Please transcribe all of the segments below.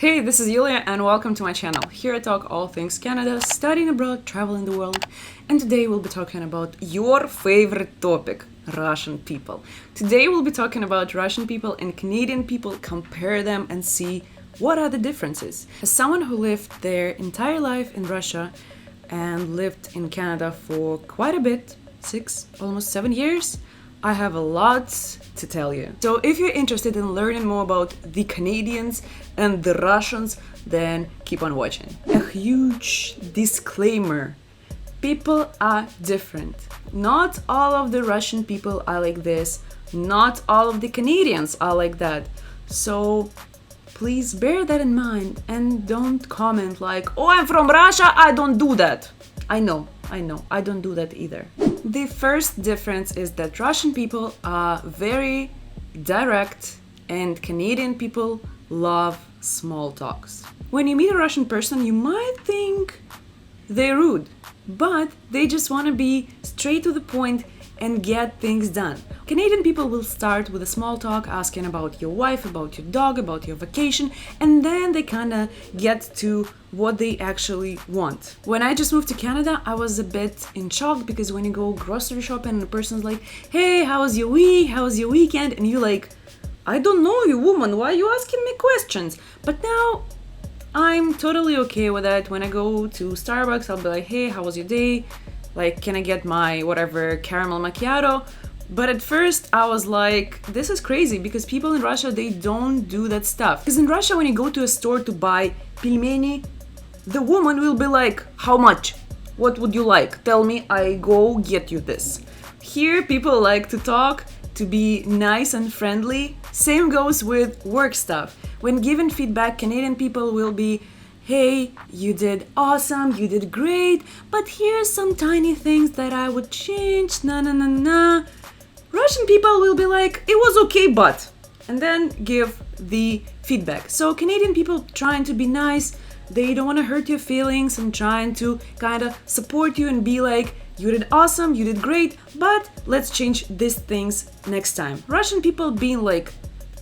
Hey, this is Yulia and welcome to my channel. Here I talk all things Canada, studying abroad, traveling the world, and today we'll be talking about your favorite topic, Russian people. Today we'll be talking about Russian people and Canadian people, compare them and see what are the differences. As someone who lived their entire life in Russia and lived in Canada for quite a bit, 6, almost 7 years, I have a lot to tell you. So if you're interested in learning more about the Canadians and the Russians, then keep on watching. A huge disclaimer. People are different. Not all of the Russian people are like this. Not all of the Canadians are like that. So please bear that in mind and don't comment like, oh, I'm from Russia, I don't do that. I know, I don't do that either. The first difference is that Russian people are very direct and Canadian people love small talks. When you meet a Russian person, you might think they're rude, but they just want to be straight to the point and get things done. Canadian people will start with a small talk asking about your wife, about your dog, about your vacation, and then they kind of get to what they actually want. When I just moved to Canada, I was a bit in shock because when you go grocery shopping and the person's like, hey, how was your week? How was your weekend? And you're like, I don't know you, woman, why are you asking me questions? But now I'm totally okay with that. When I go to Starbucks, I'll be like, hey, how was your day? Like, can I get my whatever caramel macchiato? But at first I was like, this is crazy because people in Russia, they don't do that stuff. Because in Russia, when you go to a store to buy pelmeni, the woman will be like, how much? What would you like? Tell me, I go get you this. Here, people like to talk, to be nice and friendly. Same goes with work stuff. When given feedback, Canadian people will be, hey, you did awesome, you did great, but here's some tiny things that I would change, na. Russian people will be like, it was okay, but, and then give the feedback. So Canadian people trying to be nice, they don't want to hurt your feelings and trying to kind of support you and be like, you did awesome, you did great, but let's change these things next time. Russian people being like,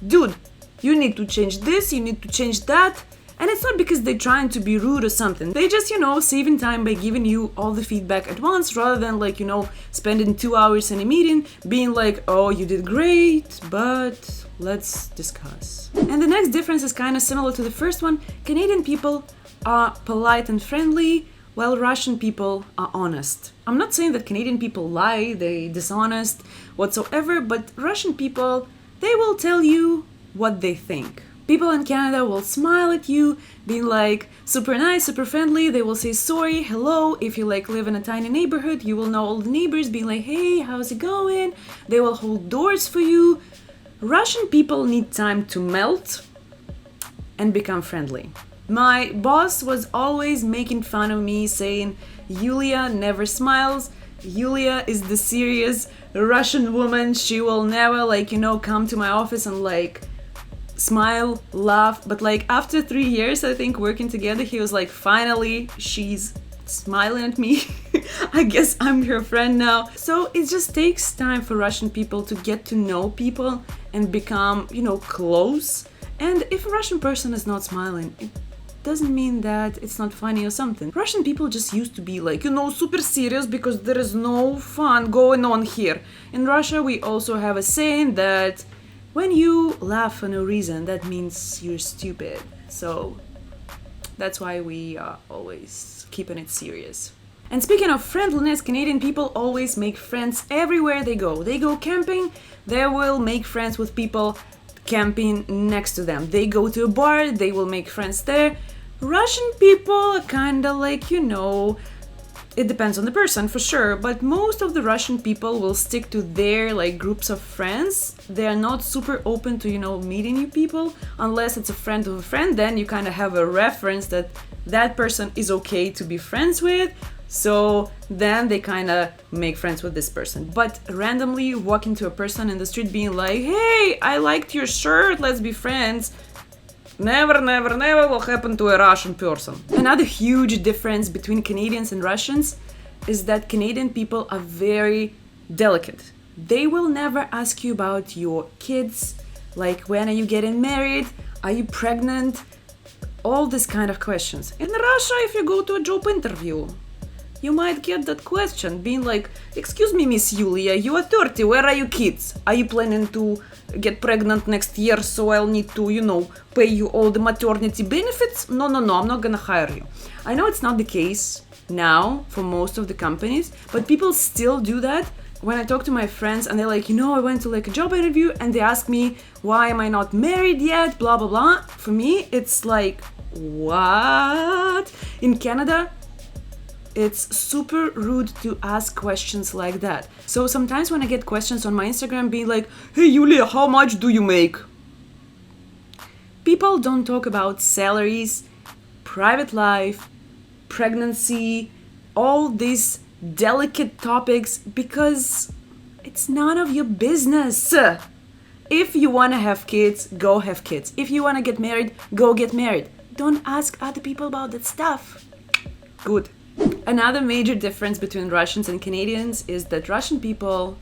dude, you need to change this, you need to change that. And it's not because they're trying to be rude or something. They just, saving time by giving you all the feedback at once rather than spending 2 hours in a meeting being like, oh, you did great, but let's discuss. And the next difference is kind of similar to the first one. Canadian people are polite and friendly, while Russian people are honest. I'm not saying that Canadian people lie, they dishonest whatsoever, but Russian people, they will tell you what they think. People in Canada will smile at you, being like super nice, super friendly. They will say sorry, hello. If you live in a tiny neighborhood, you will know all the neighbors, being like, hey, how's it going? They will hold doors for you. Russian people need time to melt and become friendly. My boss was always making fun of me, saying, Yulia never smiles. Yulia is the serious Russian woman. She will never come to my office and smile, laugh, but after 3 years, I think, working together, he was like, finally, she's smiling at me. I guess I'm her friend now. So it just takes time for Russian people to get to know people and become, close. And if a Russian person is not smiling, it doesn't mean that it's not funny or something. Russian people just used to be super serious because there is no fun going on here. In Russia, we also have a saying that when you laugh for no reason, that means you're stupid. So that's why we are always keeping it serious. And speaking of friendliness, Canadian people always make friends everywhere they go. They go camping, they will make friends with people camping next to them. They go to a bar, they will make friends there. Russian people are kind of it depends on the person for sure, but most of the Russian people will stick to their groups of friends. They are not super open to meeting new people unless it's a friend of a friend. Then you kind of have a reference that that person is okay to be friends with. So then they kind of make friends with this person. But randomly walking to a person in the street being like, hey, I liked your shirt, let's be friends. Never will happen to a Russian person. Another huge difference between Canadians and Russians is that Canadian people are very delicate. They will never ask you about your kids, when are you getting married, are you pregnant, all these kind of questions. In Russia, if you go to a job interview, you might get that question being like, excuse me, Miss Yulia, you are 30, where are your kids? Are you planning to get pregnant next year, so I'll need to, pay you all the maternity benefits? No, I'm not gonna hire you. I know it's not the case now for most of the companies, but people still do that. When I talk to my friends and they're like, I went to like a job interview and they ask me, why am I not married yet? Blah, blah, blah. For me, it's like, what? In Canada, it's super rude to ask questions like that. So sometimes when I get questions on my Instagram being like, hey Yulia, how much do you make? People don't talk about salaries, private life, pregnancy, all these delicate topics because it's none of your business. If you want to have kids, go have kids. If you want to get married, go get married. Don't ask other people about that stuff. Good. Another major difference between Russians and Canadians is that Russian people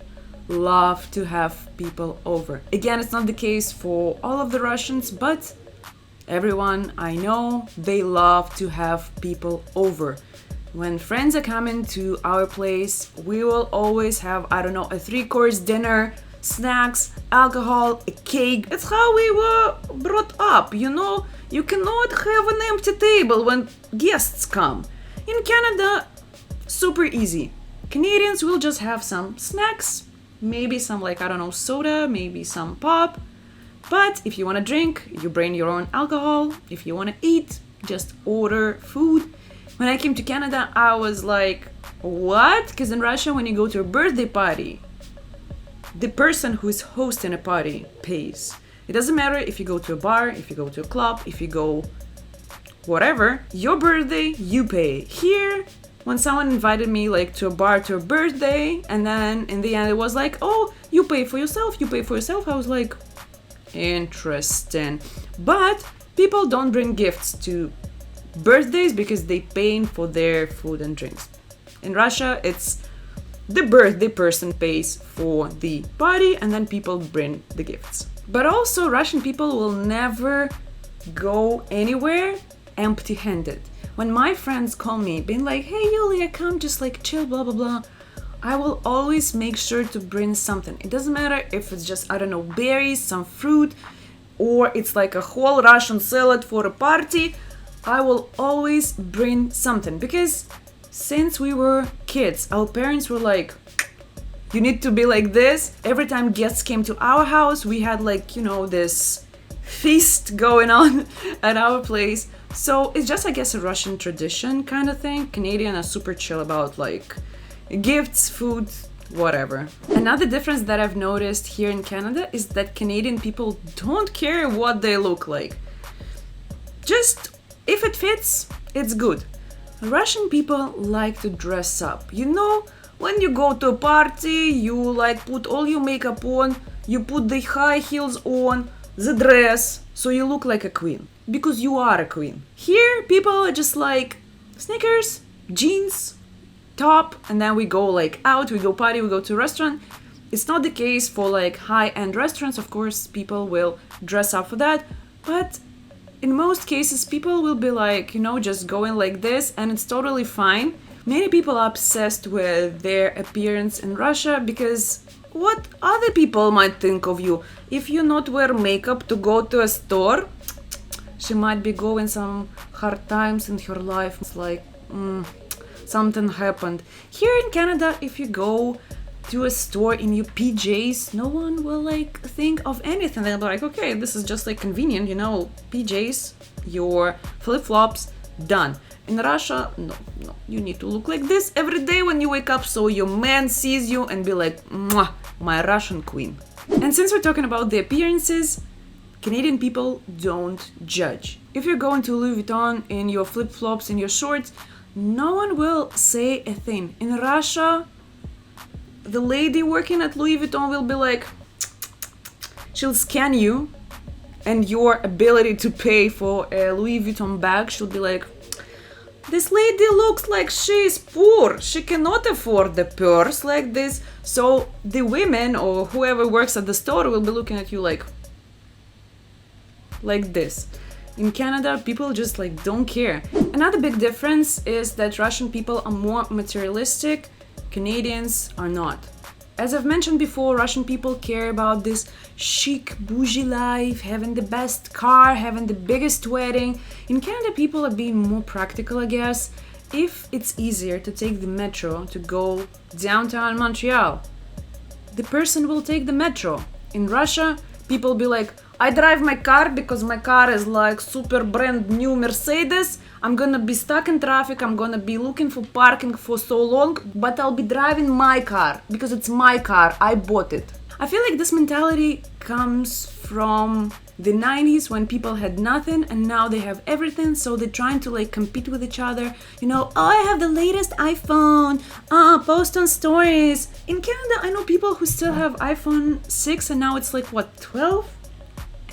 love to have people over. Again, it's not the case for all of the Russians, but everyone I know, they love to have people over. When friends are coming to our place, we will always have, a 3-course dinner, snacks, alcohol, a cake. It's how we were brought up, You cannot have an empty table when guests come. In Canada, super easy. Canadians will just have some snacks, maybe some soda, maybe some pop. But if you want to drink, you bring your own alcohol. If you want to eat, just order food. When I came to Canada, I was like, what? Because in Russia, when you go to a birthday party, the person who is hosting a party pays. It doesn't matter if you go to a bar, if you go to a club, if you go whatever, your birthday, you pay. Here, when someone invited me to a bar to a birthday, and then in the end it was like, oh, you pay for yourself, I was like, interesting. But people don't bring gifts to birthdays because they paying for their food and drinks. In Russia, it's the birthday person pays for the party and then people bring the gifts. But also Russian people will never go anywhere empty-handed. When my friends call me being like, hey Yulia, come just chill, blah blah blah, I will always make sure to bring something. It doesn't matter if it's just, berries, some fruit, or it's like a whole Russian salad for a party. I will always bring something because since we were kids, our parents were like, you need to be like this. Every time guests came to our house, we had this feast going on at our place. So it's just, I guess, a Russian tradition kind of thing. Canadians are super chill about gifts, food, whatever. Another difference that I've noticed here in Canada is that Canadian people don't care what they look like. Just if it fits, it's good. Russian people like to dress up. When you go to a party, you put all your makeup on, you put the high heels on, the dress, so you look like a queen. Because you are a queen. Here, people are just sneakers, jeans, top, and then we go out, we go party, we go to a restaurant. It's not the case for high-end restaurants. Of course, people will dress up for that, but in most cases, people will be just going like this, and it's totally fine. Many people are obsessed with their appearance in Russia because what other people might think of you? If you not wear makeup to go to a store, she might be going some hard times in her life. It's something happened. Here in Canada, if you go to a store in your PJs, no one will think of anything. They'll be like, okay, this is just convenient, PJs, your flip-flops, done. In Russia, no, you need to look like this every day when you wake up so your man sees you and be like, mwah, my Russian queen. And since we're talking about the appearances, Canadian people don't judge. If you're going to Louis Vuitton in your flip-flops and your shorts, no one will say a thing. In Russia, the lady working at Louis Vuitton will be like, she'll scan you and your ability to pay for a Louis Vuitton bag. She'll be like, this lady looks like she's poor. She cannot afford the purse like this. So the women or whoever works at the store will be looking at you like this. In Canada, people just like don't care. Another big difference is that Russian people are more materialistic, Canadians are not. As I've mentioned before, Russian people care about this chic, bougie life, having the best car, having the biggest wedding. In Canada, people are being more practical, I guess. If it's easier to take the metro to go downtown Montreal, the person will take the metro. In Russia, people be like, I drive my car because my car is like super brand new Mercedes. I'm gonna be stuck in traffic, I'm gonna be looking for parking for so long, but I'll be driving my car because it's my car, I bought it. I feel like this mentality comes from the 90s when people had nothing and now they have everything, so they're trying to like compete with each other. You know, oh, I have the latest iPhone, post on stories. In Canada, I know people who still have iPhone 6 and now it's like, what, 12?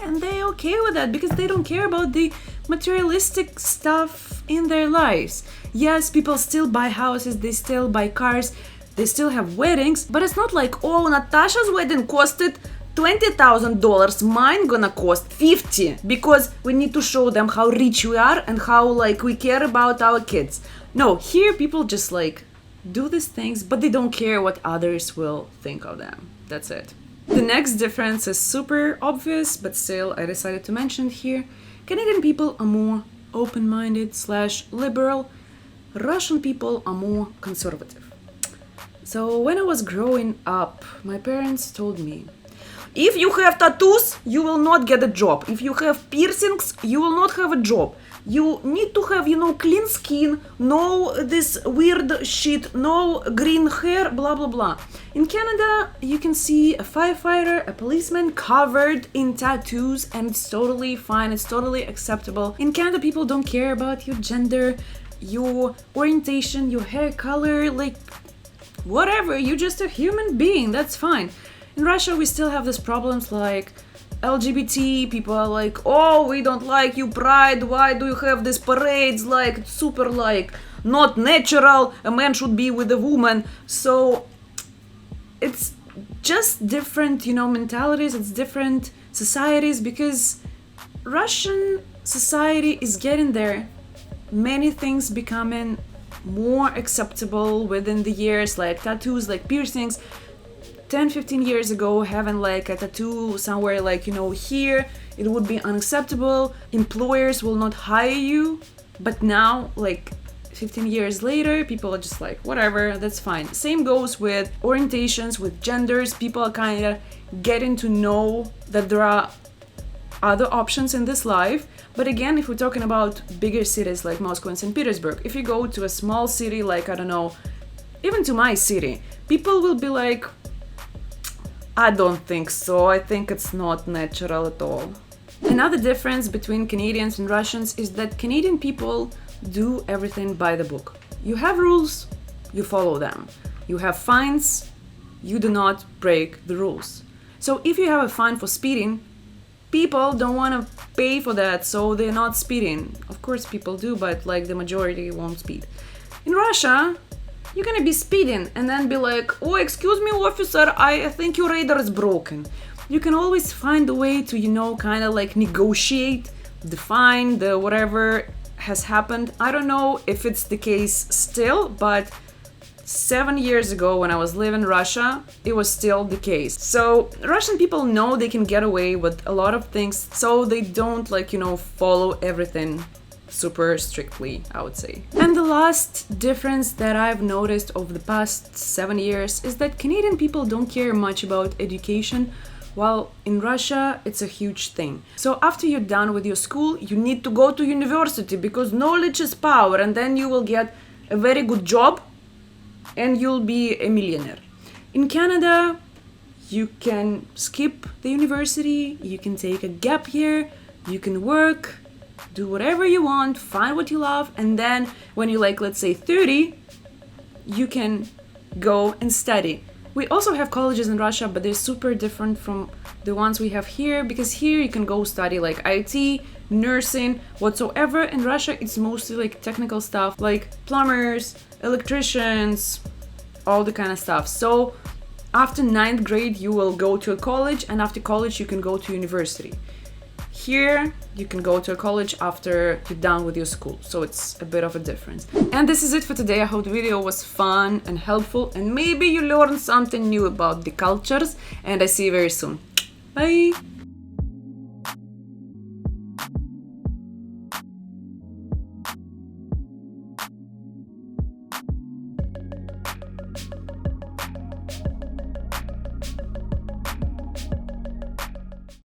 And they're okay with that because they don't care about the materialistic stuff in their lives. Yes, people still buy houses, they still buy cars, they still have weddings, but it's not like, oh, Natasha's wedding costed $20,000, mine gonna cost 50 because we need to show them how rich we are and how like we care about our kids. No, here people just like do these things, but they don't care what others will think of them. That's it. The next difference is super obvious, but still I decided to mention it here. Canadian people are more open-minded / liberal. Russian people are more conservative. So when I was growing up, my parents told me, if you have tattoos, you will not get a job. If you have piercings, you will not have a job. You need to have, clean skin, no this weird shit, no green hair, blah, blah, blah. In Canada, you can see a firefighter, a policeman covered in tattoos, and it's totally fine, it's totally acceptable. In Canada, people don't care about your gender, your orientation, your hair color, like whatever, you're just a human being, that's fine. In Russia, we still have these problems like LGBT, people are like, oh, we don't like you, pride, why do you have these parades, like, it's super, like, not natural, a man should be with a woman. So it's just different, mentalities, it's different societies, because Russian society is getting there. Many things becoming more acceptable within the years, like tattoos, like piercings. 10-15 years ago, having like a tattoo somewhere like, here, it would be unacceptable. Employers will not hire you. But now, like 15 years later, people are just like, whatever, that's fine. Same goes with orientations, with genders. People are kind of getting to know that there are other options in this life. But again, if we're talking about bigger cities like Moscow and St. Petersburg, if you go to a small city like, I don't know, even to my city, people will be like, I don't think so. I think it's not natural at all. Another difference between Canadians and Russians is that Canadian people do everything by the book. You have rules, you follow them. You have fines, you do not break the rules. So if you have a fine for speeding, people don't want to pay for that, so they're not speeding. Of course people do, but like the majority won't speed. In Russia, you're gonna be speeding and then be like, oh, excuse me, officer, I think your radar is broken. You can always find a way to, kind of like negotiate the fine, the whatever has happened. I don't know if it's the case still, but 7 years ago when I was living in Russia, it was still the case. So Russian people know they can get away with a lot of things, so they don't follow everything super strictly, I would say. And the last difference that I've noticed over the past 7 years is that Canadian people don't care much about education, while in Russia it's a huge thing. So after you're done with your school, you need to go to university because knowledge is power, and then you will get a very good job and you'll be a millionaire. In Canada, you can skip the university, you can take a gap year, you can work, do whatever you want, find what you love, and then when you're like, let's say 30, you can go and study. We also have colleges in Russia, but they're super different from the ones we have here, because here you can go study like IT, nursing, whatsoever. In Russia, it's mostly like technical stuff, like plumbers, electricians, all the kind of stuff. So after 9th grade, you will go to a college, and after college, you can go to university. Here, you can go to a college after you're done with your school, so it's a bit of a difference. And this is it for today. I hope the video was fun and helpful, and maybe you learned something new about the cultures, and I see you very soon. Bye!